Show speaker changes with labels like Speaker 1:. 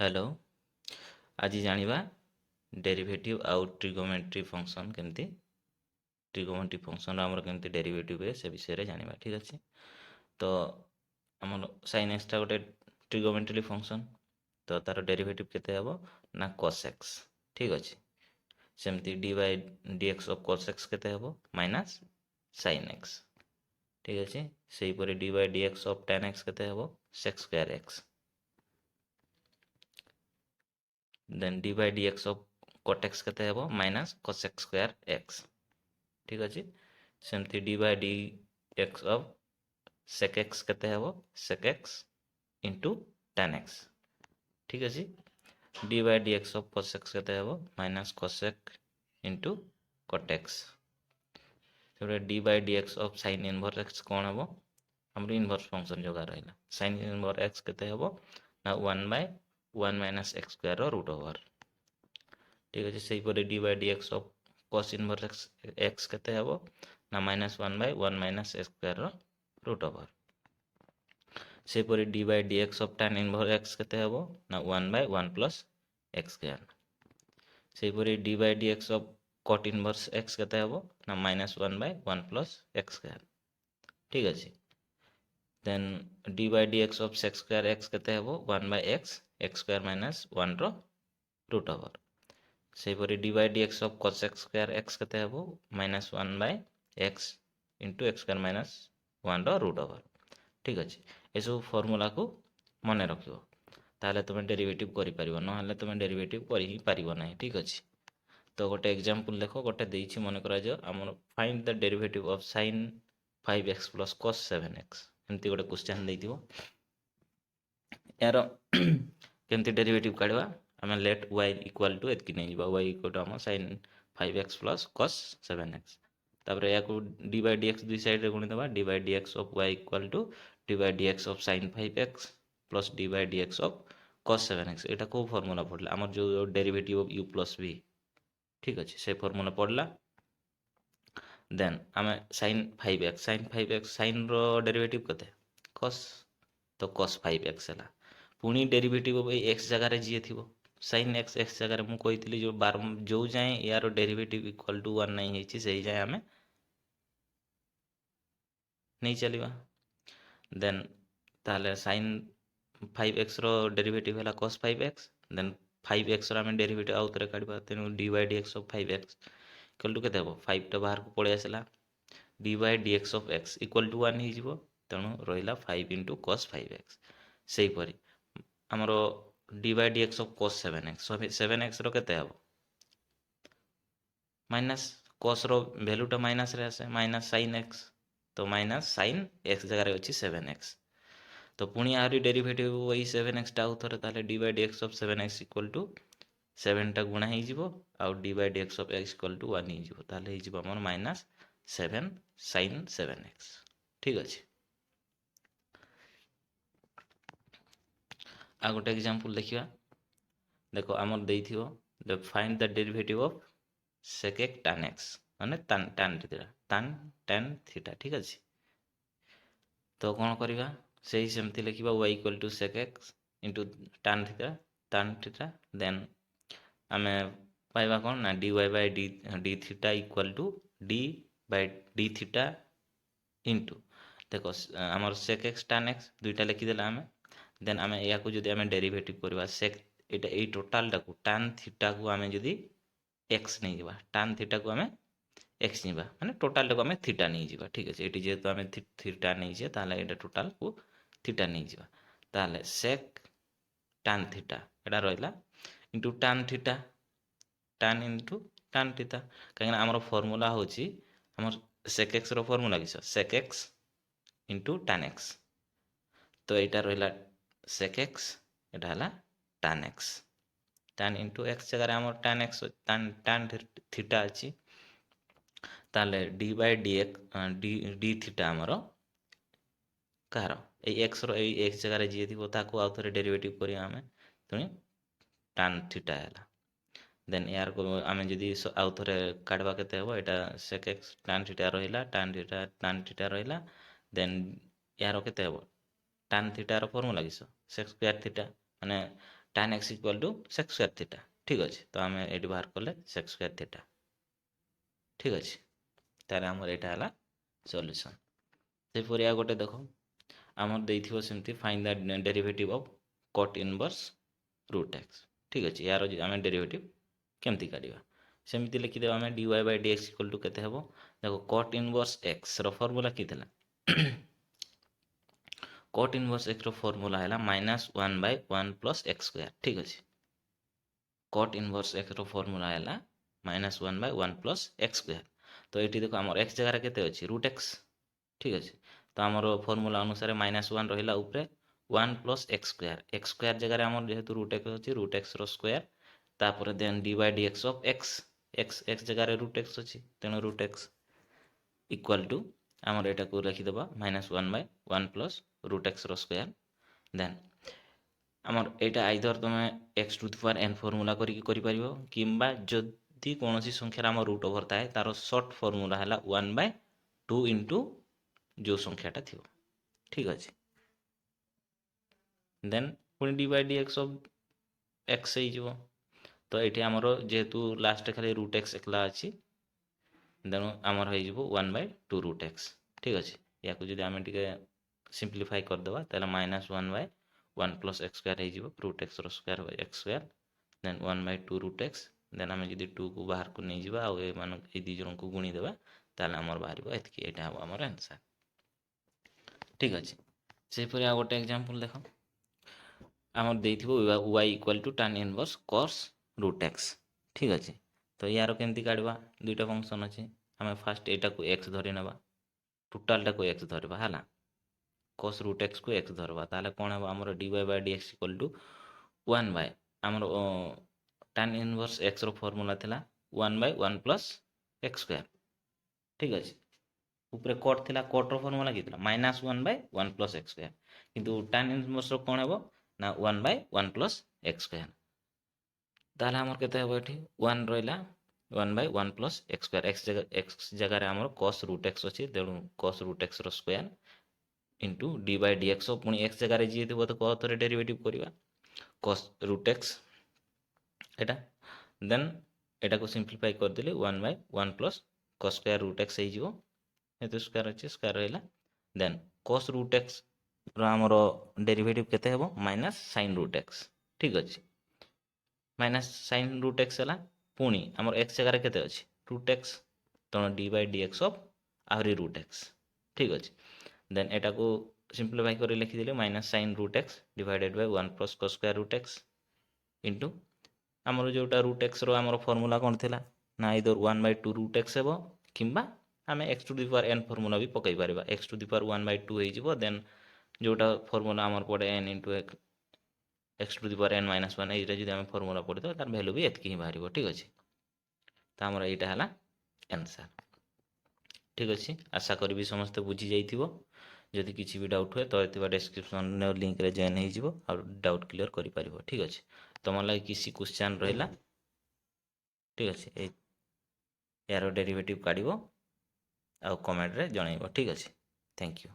Speaker 1: Hello आज जानिबा derivative आउ trigonometry function केमती ट्रिगोमेट्री फंक्शन आमर केमती डेरिवेटिव हुए से विषय रे जानिबा ठीक अच्छे। तो आमर sin x टा गोटे ट्रिगोमेट्री फंक्शन तो तार डेरिवेटिव केते हबो ना cos x ठीक अच्छे। सेमती dy dx of cos x केते हबो माइनस sin x ठीक अच्छे। सेही परे dy dx of tan x केते हबो sec square x then dy dx of cot x केते हबो minus cos x square x ठीक अच्छे। सेमती dy dx of sec x केते हबो sec x into tan x ठीक अच्छे। dy dx of cos x केते हबो minus cos x into cot x dy dx of sin inverse x कौन हबो हमर इनवर्स फंक्शन जोगा रहला sin इनवर्स x केते हबो ना 1/1 minus x square root over ठीक अच्छे। सेही परे dy dx of cos inverse x केते हबो ना -1/1 minus x square root over सेही परे dy dx of tan inverse x केते हबो ना 1/1 प्लस x स्क्वायर सेही परे dy dx of cot inverse x केते हबो ना -1/1 प्लस x स्क्वायर ठीक अच्छे। Then dy dx of sec square x केते हबो 1/x x स्क्वायर माइनस 1 रो रूट ओवर सेही परे dy dx of cos x square x केते हबो -1/x into x square minus 1 रो रूट ओवर ठीक अच्छे। ये सब फॉर्मूला को मन रखियो ताले तुम डेरिवेटिव करि परिबो नहले तुम डेरिवेटिव करि ही परिबो नाही ठीक अच्छे। तो गोटे एग्जांपल देखो गोटे देइछि मन करा जो हमर find the derivative of sin 5x plus cos 7x एमती गोटे क्वेश्चन देइथिबो यार केमती डेरिवेटिव काढवा आम लेट y इक्वल टू एतकी नहीं जीवा y इक्वल टू आम sin 5x plus cos 7x तापर या को dy dx दुई साइड रे गुणी देबा dy dx of y equal to dy dx of sin 5x plus dy dx of cos 7x एटा को फार्मूला पड़ला हमर जो derivative of u plus v ठीक अच्छे से फार्मूला पड़ला देन आम sin 5x sin रो डेरिवेटिव कते cos तो cos 5x है पुणी डेरिवेटिव ऑफ x जगह जी थी sin x x जगह मुझे कही जो बार जो जाए यार डेरिवेटिव इक्वल टू 1 नहीं है से जाए आम नहीं चलवा देन ताले sin 5x रो डेरिवेटिव है cos 5x देन 5x आम डेरिवेटिव आउ थे काढ़ा तेणु dy dx of 5x equal to के 5 टा बाहर को पड़े आसला dy dx of x equal to 1 हो तेणु रहा 5 इंटू cos 5x से हीपरी आमर dy dx of cos 7x 7x रो केते हबो माइनस cos रो वैल्यू टा माइनस रे आसे माइनस sin x तो माइनस sin x जगह रे अछि 7x तो पुणी आरी डेरिवेटिव वही 7x टा उथरे ताले dy dx of 7x equal to 7 टा गुणा ही जीवो आउ dy dx of x equal to 1 ही जीवो ताले ही जीवो हमर माइनस 7 sin 7x ठीक अछि। आ गोटे एग्जांपल देखिबा देखो आमर देइथियो the find the derivative of sec x tan x माने tan थीटा ठीक अछि। तो कौन करवा से ही सेमती लिखा y equal to sec x into tan theta then आम पाइबा कौन ना dy by d theta equal to d by d theta into देखो आमर sec x tan x दुईटा लिखिदेला आम देन आम या जो आम डेरिवेटिव करवा sec ये टोटाल टाक tan थीटा को आम जदि x नहीं जावा tan थीटा को आम एक्स नहीं माने टोटाल टाक आम थीटा नहीं जावा ठीक अच्छे ये जेहेतु आम थीटा नहीं जे ताले एटा टोटाल को थीटा नहीं जावा ताले sec tan थीटा एटा रहिला into tan theta tan into tan theta कहीं आमर फॉर्मूला होची हमर sec x रो फॉर्मूला किस sec x into tan x तो यहाँ रहा sec x एटा हला tan x tan into x जगह आम tan x tan थीटा अच्छी ताले d by d x d theta आमर कार एक्स एक्स जगह जी थी आउ थे डेरिवेटिव करिया आम पुणी tan थीटा है देन यार को आम जदि आउ थे काढ़वा केते हबो एटा sec x tan थीटा रहिला tan थीटा रहिला देन यार केते हबो tan थीटा रो फॉर्मूला किस sec स्क्वायर थीटा माने tan x equal to sec square theta ठीक अच्छे तो आम ये बाहर कले sec स्क्वायर थीटा ठीक अच्छे तार आमर यहाँ है सॉल्यूशन से परी आ गोटे देख आमर देथिबो सेमती find the derivative of cot inverse root x ठीक अच्छे यार आम डेरिवेटिव केमती काढ़ा सेमती लिखिदे आम dy by dx equal to केते हेबो देखो cot इनवर्स x रो फॉर्मूला की थिला cot इनवर्स x रो फॉर्मूला है -1/1 + x² ठीक अच्छे cot इनवर्स x रो फॉर्मूला है -1/1 + x² तो ये देखो आम x जगह केते अच्छी √x ठीक अच्छे तो आमर फॉर्मूला अनुसार -1 रहा उपरे 1 + x² x² जगह आम जेहेतु √x अच्छी √x रो स्क्वायर तापर then dy/dx of x x x जगह √x अच्छी तेणु √x इक्वल टू आमर यहाँ को लिखिदेवा -1/1 + √x रो स्क्वायर देन आमर यहाँ आइदर तुम x⁴n फॉर्मूला किंबा जदि कौन संख्यार आम रूट ओवर थाए तार सर्ट फॉर्मूला है 1/2 इंटू जो संख्याटा थी ठीक अच्छे देन पुणी dy/dx ऑफ x हो तो ये आमर जेहेतु लास्ट खाली √x एकला अच्छी तेणु आमर हो 1/2 √x ठीक अच्छे या जब आम टे सिंप्लीफाई करदे तेल -1/1 + x² हो √x रो square x² then 1/2 √x then आम जब 2 को बाहर को नहीं जावा ये दी जन को गुणीदेवा ताल आमर बाहर एतकी यहाँ हम आमर आंसर ठीक अच्छे से परी आ गोटे एग्जांपल देख आमर देथिबो y equal to tan inverse cos √x ठीक अच्छे तो यार केमती काढ़ा दुईटा फंक्शन अच्छे आम फास्ट यहाँ को x धरी ना टोटालटा को x धरवा है cos √x को x धरवा ताले कौन है आमर dy/dx इक्वल टू 1/ आमर tan इनवर्स x रो फॉर्मूला थिला 1/1 + x² ठीक अच्छे ऊपर कट थिला कट रो फॉर्मूला की -1/1 + x² किंतु tan इनवर्स रो कौन है ना 1/1 + x² ताहले आमर केते हेबो एठी 1 रहिला 1/1 + x² x जगह आमर cos √x अछि तेणु cos √x रो स्क्वायर इंटू dy/dx पुणी x जगह जी थी तो कौ थरे डेरिवेटिव करवा cos √x एटा देन एटा को सिंप्लीफाई करदेले 1/1 + cos स्क्वायर √x हो ये स्क्वायर अच्छे स्क्वायर रहा देन cos √x आमर डेरिवेटिव केते हेबो -sin √x ठीक अच्छे -sin √x है पुणी आमर x जगह केते अच्छे √x तेणु dy/dx ऑफ आहरी √x ठीक अच्छे देन एटा को सिंप्लीफाई कर लिखिदेले -sin √x divided by 1 + cos square √x into आमर जोटा √x रो आमर फॉर्मूला कौन थिला ना इधर 1/2 √x हेबो किंबा आम x⁴n फॉर्मूला भी पकई पारिबा x⁴1/2 हो देन जोटा फॉर्मूला आमर पड़े n इंटू x⁴n - 1 ये जो आम फॉर्मूला पढ़ी तार भैल्यू भी एतकी ही बाहर ठीक अच्छे तो आमर यहाँ है आंसर ठीक अच्छे आशा करी समस्ते बुझी जाइथिबो जदि किसी भी डाउट हुए तो ये डिस्क्रिप्शन लिंक रे जॉइन हो डाउट क्लियर करि परिबो ठीक अच्छे तुम लगे किसी क्वेश्चन रहा ठीक अच्छे यार डेरिवेटिव काढ़ आ कमेंट रे जनइब ठीक अच्छे थैंक यू।